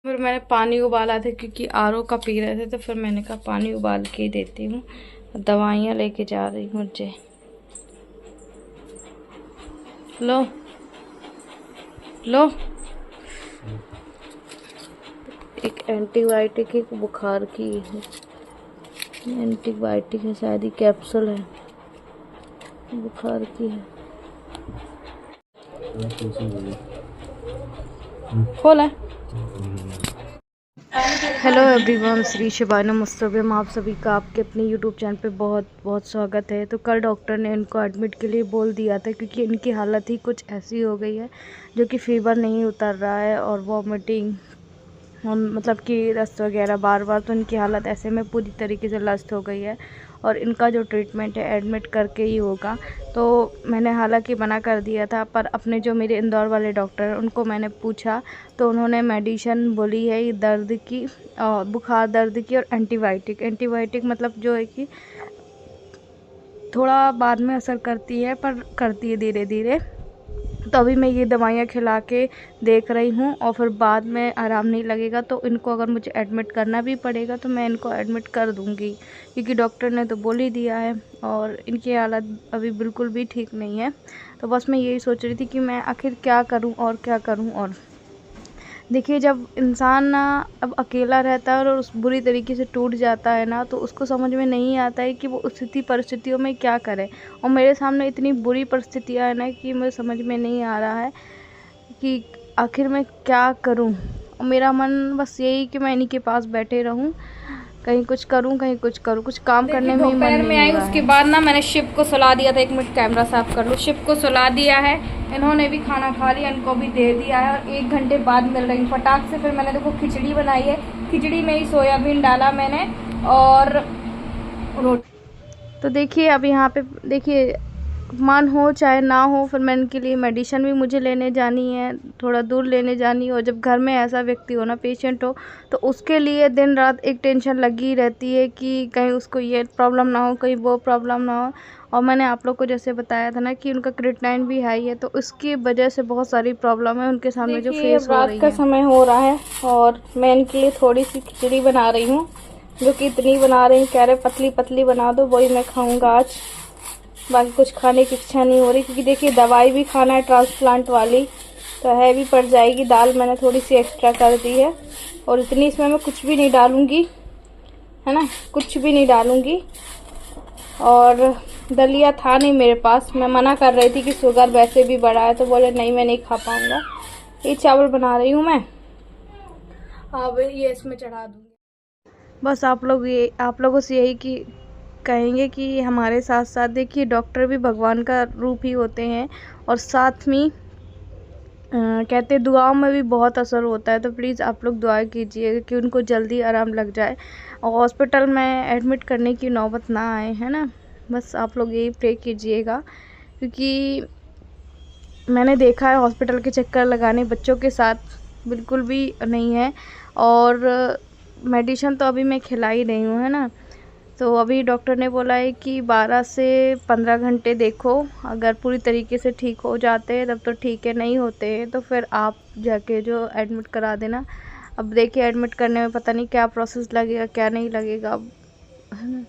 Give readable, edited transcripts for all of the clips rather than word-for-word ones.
फिर मैंने पानी उबाला था क्योंकि आरओ का पी रहे थे, तो फिर मैंने कहा पानी उबाल के ही देती हूँ। दवाइयाँ लेके जा रही हूँ मुझे। लो लो, एक एंटीबायोटिक है, बुखार की है। एंटीबायोटिक है, शायद ही कैप्सूल है, बुखार की है। खोला। हेलो एवरीवन, श्री शिवानम मुस्तफिम आप सभी का आपके अपने यूट्यूब चैनल पे बहुत बहुत स्वागत है। तो कल डॉक्टर ने इनको एडमिट के लिए बोल दिया था क्योंकि इनकी हालत ही कुछ ऐसी हो गई है जो कि फीवर नहीं उतर रहा है और वॉमिटिंग मतलब कि दस्त वगैरह बार बार। तो इनकी हालत ऐसे में पूरी तरीके से लस्त हो गई है और इनका जो ट्रीटमेंट है एडमिट करके ही होगा। तो मैंने हालांकि मना कर दिया था, पर अपने जो मेरे इंदौर वाले डॉक्टर हैं उनको मैंने पूछा तो उन्होंने मेडिसिन बोली है ये दर्द की, बुखार दर्द की और एंटीबायोटिक मतलब जो है कि थोड़ा बाद में असर करती है पर करती है धीरे धीरे। तो अभी मैं ये दवाइयाँ खिला के देख रही हूँ और फिर बाद में आराम नहीं लगेगा तो इनको अगर मुझे एडमिट करना भी पड़ेगा तो मैं इनको एडमिट कर दूँगी, क्योंकि डॉक्टर ने तो बोल ही दिया है और इनकी हालत अभी बिल्कुल भी ठीक नहीं है। तो बस मैं यही सोच रही थी कि मैं आखिर क्या करूँ और क्या करूँ। और देखिए, जब इंसान ना अब अकेला रहता है और उस बुरी तरीके से टूट जाता है ना, तो उसको समझ में नहीं आता है कि वो उस परिस्थितियों में क्या करे। और मेरे सामने इतनी बुरी परिस्थितियाँ है ना कि मुझे समझ में नहीं आ रहा है कि आखिर मैं क्या करूं। और मेरा मन बस यही कि मैं इन्हीं के पास बैठे रहूं, कहीं कुछ करूं कहीं कुछ करूं, कुछ काम करने में ही मन नहीं हो रहा है। उसके बाद ना मैंने शिव को सुला दिया था। 1 मिनट कैमरा साफ कर लो। शिव को सुला दिया है, इन्होंने भी खाना खा लिया, इनको भी दे दिया है और 1 घंटे बाद मिल रही फटाक से। फिर मैंने देखो खिचड़ी बनाई है, खिचड़ी में ही सोयाबीन डाला मैंने और रोटी। तो देखिए अब यहाँ पे देखिए, मन हो चाहे ना हो, फिर मैं इनके लिए मेडिसिन भी मुझे लेने जानी है, थोड़ा दूर लेने जानी है। और जब घर में ऐसा व्यक्ति हो ना, पेशेंट हो, तो उसके लिए दिन रात एक टेंशन लगी रहती है कि कहीं उसको ये प्रॉब्लम ना हो, कहीं वो प्रॉब्लम ना हो। और मैंने आप लोग को जैसे बताया था ना कि उनका क्रिएटिनिन भी हाई है, तो उसकी वजह से बहुत सारी प्रॉब्लम है उनके सामने जो फेस हो रही है। रात का समय हो रहा है और मैं इनके लिए थोड़ी सी खिचड़ी बना रही हूँ, जो कि इतनी बना रही हूँ, कह रहे पतली पतली बना दो, वही मैं खाऊंगा आज। बाकी कुछ खाने की इच्छा नहीं हो रही क्योंकि देखिए दवाई भी खाना है ट्रांसप्लांट वाली, तो हैवी पड़ जाएगी। दाल मैंने थोड़ी सी एक्स्ट्रा कर दी है और इतनी इसमें मैं कुछ भी नहीं डालूंगी, है ना, कुछ भी नहीं डालूंगी। और दलिया था नहीं मेरे पास, मैं मना कर रही थी कि शुगर वैसे भी बढ़ा है, तो बोले नहीं मैं नहीं खा पाऊंगा। ये चावल बना रही हूँ मैं, अब ये इसमें चढ़ा दूंगी। बस आप लोगों से यही कि कहेंगे कि हमारे साथ साथ देखिए, डॉक्टर भी भगवान का रूप ही होते हैं और साथ में कहते हैं दुआओं में भी बहुत असर होता है। तो प्लीज़ आप लोग दुआ कीजिएगा कि उनको जल्दी आराम लग जाए और हॉस्पिटल में एडमिट करने की नौबत ना आए, है ना। बस आप लोग यही प्रे कीजिएगा, क्योंकि मैंने देखा है हॉस्पिटल के चक्कर लगाने बच्चों के साथ बिल्कुल भी नहीं है। और मेडिसिन तो अभी मैं खिला ही रही हूँ, है ना। तो अभी डॉक्टर ने बोला है कि 12 से 15 घंटे देखो, अगर पूरी तरीके से ठीक हो जाते हैं तब तो ठीक है, नहीं होते हैं तो फिर आप जाके जो एडमिट करा देना। अब देखिए एडमिट करने में पता नहीं क्या प्रोसेस लगेगा क्या नहीं लगेगा, है ना।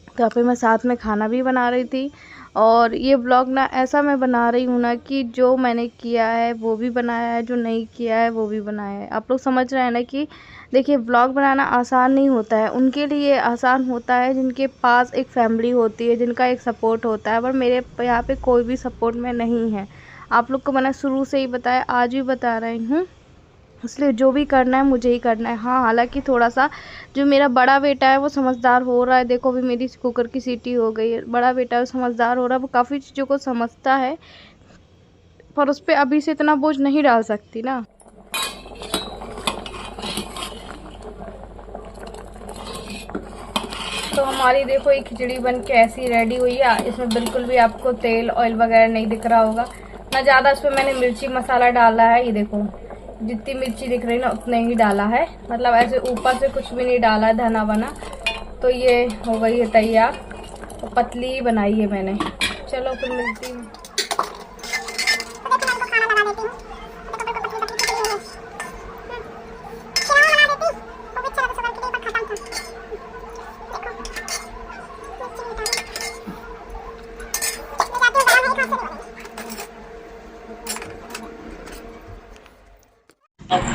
तो यहाँ पे मैं साथ में खाना भी बना रही थी और ये ब्लॉग ना ऐसा मैं बना रही हूँ ना कि जो मैंने किया है वो भी बनाया है, जो नहीं किया है वो भी बनाया है। आप लोग समझ रहे हैं ना कि देखिए ब्लॉग बनाना आसान नहीं होता है, उनके लिए आसान होता है जिनके पास एक फैमिली होती है, जिनका एक सपोर्ट होता है। पर मेरे यहाँ पे कोई भी सपोर्ट में नहीं है। आप लोग को मैंने शुरू से ही बताया, आज भी बता रही हूँ, इसलिए जो भी करना है मुझे ही करना है। हाँ, हालांकि थोड़ा सा जो मेरा बड़ा बेटा है वो समझदार हो रहा है। देखो अभी मेरी कुकर की सीटी हो गई है, बड़ा बेटा है वो समझदार हो रहा है, वो काफ़ी चीज़ों को समझता है, पर उस पर अभी से इतना बोझ नहीं डाल सकती ना। तो हमारी देखो ये खिचड़ी बन के ऐसी रेडी हुई है। इसमें बिल्कुल भी आपको तेल ऑयल वगैरह नहीं दिख रहा होगा ना, ज़्यादा इसमें मैंने मिर्ची मसाला डाला है। ये देखो जितनी मिर्ची दिख रही ना उतना ही डाला है, मतलब ऐसे ऊपर से कुछ भी नहीं डाला है धना वना। तो ये हो गई है तैयार, तो पतली बनाई है मैंने। चलो फिर मिलती हूँ।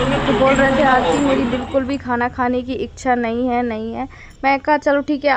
तो बोल रहे थे आरती मेरी बिल्कुल भी खाना खाने की इच्छा नहीं है। मैं कहा चलो ठीक है,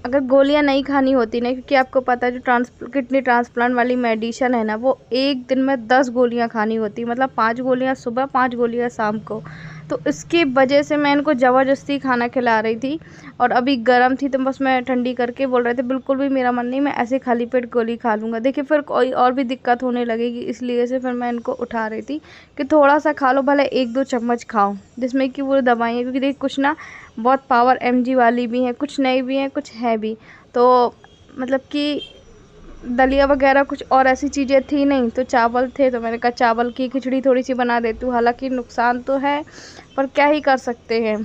अगर गोलियां नहीं खानी होती ना, क्योंकि आपको पता है जो किडनी ट्रांसप्लांट वाली मेडिसिन है ना, वो एक दिन में 10 गोलियां खानी होती, मतलब 5 गोलियां सुबह 5 गोलियां शाम को। तो इसकी वजह से मैं इनको ज़बरदस्ती खाना खिला रही थी, और अभी गर्म थी तो बस मैं ठंडी करके बोल रहे थे बिल्कुल भी मेरा मन नहीं, मैं ऐसे खाली पेट गोली खा लूँगा। देखिए फिर कोई और भी दिक्कत होने लगेगी, इसलिए से फिर मैं इनको उठा रही थी कि थोड़ा सा खा लो, भले 1-2 चम्मच खाओ, जिसमें कि वो दवाइयाँ, क्योंकि देखिए कुछ ना बहुत पावर mg वाली भी हैं, कुछ नई भी हैं, कुछ है भी। तो मतलब कि दलिया वगैरह कुछ और ऐसी चीज़ें थी नहीं, तो चावल थे, तो मैंने कहा चावल की खिचड़ी थोड़ी सी बना देती हूँ। हालांकि नुकसान तो है, पर क्या ही कर सकते हैं।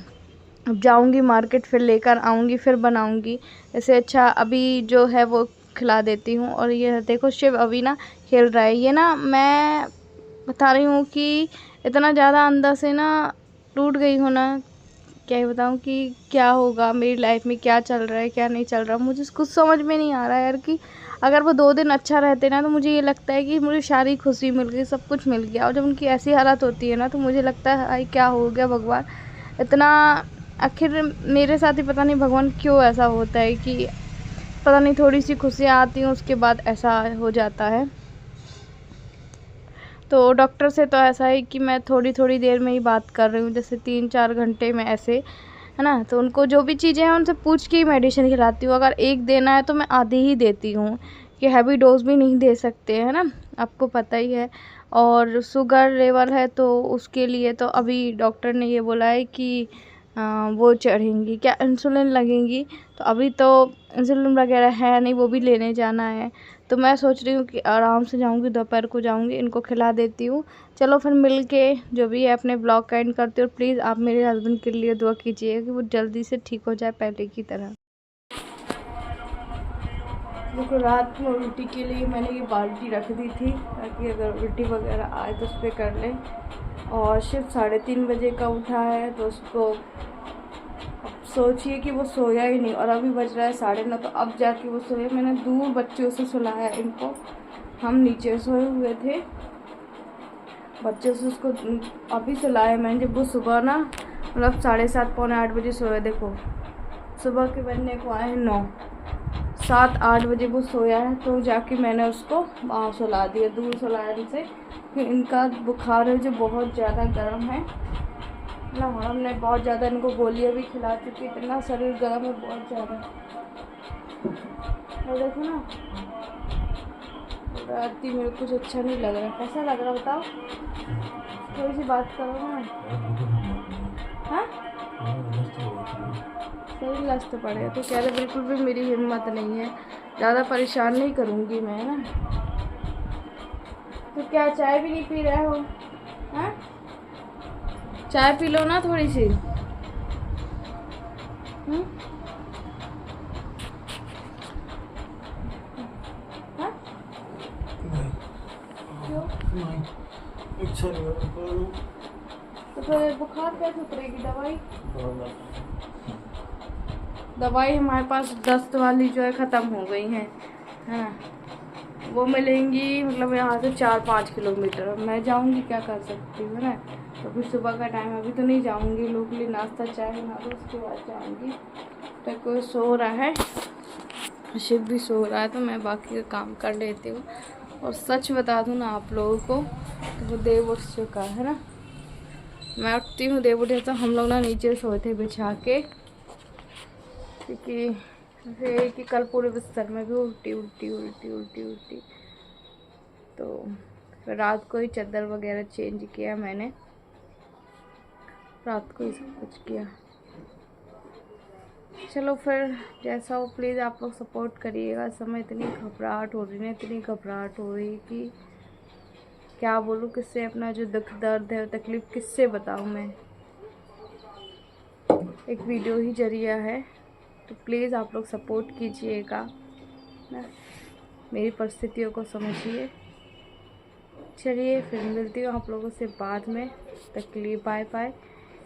अब जाऊँगी मार्केट, फिर लेकर आऊँगी, फिर बनाऊँगी। इससे अच्छा अभी जो है वो खिला देती हूँ। और ये देखो शिव अभी ना खेल रहा है, ये ना मैं बता रही हूँ कि इतना ज़्यादा अंदर से ना टूट गई हूँ ना, क्या ही बताऊँ कि क्या होगा मेरी लाइफ में, क्या चल रहा है क्या नहीं चल रहा, मुझे कुछ समझ में नहीं आ रहा है यार। कि अगर वो 2 दिन अच्छा रहते ना, तो मुझे ये लगता है कि मुझे सारी खुशी मिल गई, सब कुछ मिल गया। और जब उनकी ऐसी हालत होती है ना, तो मुझे लगता है आई क्या हो गया भगवान, इतना आखिर मेरे साथ ही पता नहीं भगवान क्यों ऐसा होता है कि पता नहीं, थोड़ी सी खुशियाँ आती हैं उसके बाद ऐसा हो जाता है। तो डॉक्टर से तो ऐसा है कि मैं थोड़ी थोड़ी देर में ही बात कर रही हूँ, जैसे 3-4 घंटे में ऐसे, है ना। तो उनको जो भी चीज़ें हैं उनसे पूछ के ही मेडिसिन खिलाती हूँ। अगर एक देना है तो मैं आधी ही देती हूँ, कि हैवी डोज भी नहीं दे सकते, है ना, आपको पता ही है। और शुगर लेवल है तो उसके लिए तो अभी डॉक्टर ने ये बोला है कि वो चढ़ेंगी, क्या इंसुलिन लगेंगी। तो अभी तो इंसुलिन वगैरह है नहीं, वो भी लेने जाना है। तो मैं सोच रही हूँ कि आराम से जाऊँगी, दोपहर को जाऊँगी, इनको खिला देती हूँ। चलो फिर मिल के जो भी है अपने ब्लॉग का एंड करती हूँ। और प्लीज़ आप मेरे हस्बैंड के लिए दुआ कीजिएगा कि वो जल्दी से ठीक हो जाए पहले की तरह। देखो रात में उल्टी के लिए मैंने ये बाल्टी रख दी थी, ताकि अगर उल्टी वगैरह आए तो उस पर कर लें। और सिर्फ 3:30 बजे का उठा है, तो उसको सोचिए कि वो सोया ही नहीं, और अभी बज रहा है 9:30, तो अब जाके वो सोया। मैंने दूर बच्चों से सुलाया इनको, हम नीचे सोए हुए थे, बच्चों से उसको अभी सुलाया मैंने, जब वो सुबह ना मतलब 7:30 पौने 8 बजे सोया। देखो सुबह के बनने को आए हैं 9, 7-8 बजे वो सोया है, तो जाके मैंने उसको वहाँ सुला दिया, दूर सुलाया इनसे, कि इनका बुखार है जो बहुत ज़्यादा गर्म है ना। हमने बहुत ज़्यादा इनको गोलियाँ भी खिला चुकी, इतना शरीर गर्म है बहुत ज़्यादा। और देखो ना रात मेरे को कुछ अच्छा नहीं लग रहा, कैसा लग रहा बताओ, थोड़ी सी बात करो ना। हाँ सही लस्त पड़े, तो कह रहे बिल्कुल भी मेरी हिम्मत नहीं है, ज़्यादा परेशान नहीं करूँगी मैं ना। तो क्या चाय भी नहीं पी रहे हो? हाँ चाय पी लो ना थोड़ी सी। हाँ क्यों? अच्छा नहीं, तो फिर बुखार कैसे उतरेगी? दवाई हमारे पास दस्त वाली जो है ख़त्म हो गई है ना, वो मिलेंगी मतलब यहाँ से 4-5 किलोमीटर। मैं जाऊँगी क्या कर सकती हूँ ना, तो फिर सुबह का टाइम, अभी तो नहीं जाऊँगी, लोग के लिए नाश्ता चाय बना दो उसके बाद जाऊँगी। तो कोई सो रहा है, शिव भी सो रहा है, तो मैं बाकी का काम कर लेती हूँ। और सच बता दूँ ना आप लोगों को, तो वो देव उठ चुका है ना, मैं उठती हूँ देव उठे, तो हम लोग ना नीचे सोए थे बिछा के, क्योंकि कि कल पूरे बिस्तर में भी उल्टी। तो फिर रात को ही चादर वगैरह चेंज किया मैंने, रात को ही सब कुछ किया। चलो फिर जैसा हो, प्लीज़ आप लोग सपोर्ट करिएगा। समय इतनी घबराहट हो रही है, इतनी घबराहट हो रही कि क्या बोलूँ, किससे अपना जो दुख दर्द है तकलीफ़ किससे बताऊँ मैं। एक वीडियो ही जरिया है, तो प्लीज़ आप लोग सपोर्ट कीजिएगा ना, मेरी परिस्थितियों को समझिए। चलिए फिर मिलती हूँ आप लोगों से बाद में, तक के लिए बाय बाय।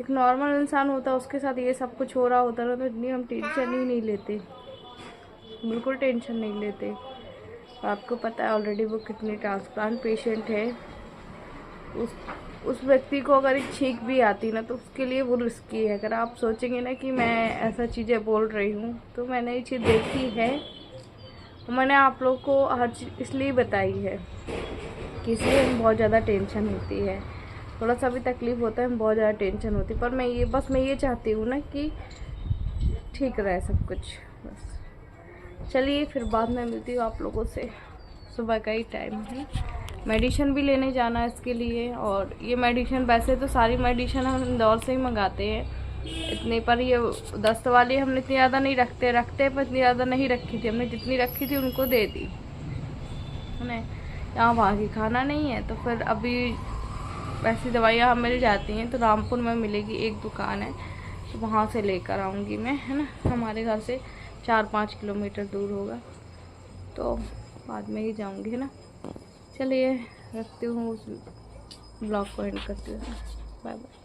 एक नॉर्मल इंसान होता है, उसके साथ ये सब कुछ हो रहा होता ना, तो इतनी हम टेंशन ही नहीं लेते, बिल्कुल टेंशन नहीं लेते। आपको पता है ऑलरेडी वो कितनी ट्रांसप्लांट पेशेंट है, उस व्यक्ति को अगर एक छींक भी आती ना तो उसके लिए वो रिस्की है। अगर आप सोचेंगे ना कि मैं ऐसा चीज़ें बोल रही हूँ, तो मैंने ये चीज़ देखी है। मैंने आप लोग को हर चीज़ इसलिए बताई है कि इसलिए बहुत ज़्यादा टेंशन होती है, थोड़ा सा भी तकलीफ़ होता है, बहुत ज़्यादा टेंशन होती है। पर मैं ये चाहती हूँ ना कि ठीक रहे सब कुछ, बस। चलिए फिर बाद में मिलती हूँ आप लोगों से। सुबह का ही टाइम है, मेडिसिन भी लेने जाना है इसके लिए। और ये मेडिसिन, वैसे तो सारी मेडिसिन हम इंदौर से ही मंगाते हैं इतने, पर ये दस्त वाली हमने इतनी ज़्यादा नहीं रखते पर इतनी ज़्यादा नहीं रखी थी हमने, जितनी रखी थी उनको दे दी है। यहाँ वहाँ की खाना नहीं है, तो फिर अभी वैसी दवाइयाँ हम मिल जाती हैं, तो रामपुर में मिलेगी, एक दुकान है, तो वहाँ से लेकर आऊँगी मैं, है ना। हमारे घर से 4-5 किलोमीटर दूर होगा, तो बाद में ही जाऊँगी, है ना। चलिए रखती हूँ, उस ब्लॉग को एंड करती हूँ। Bye bye.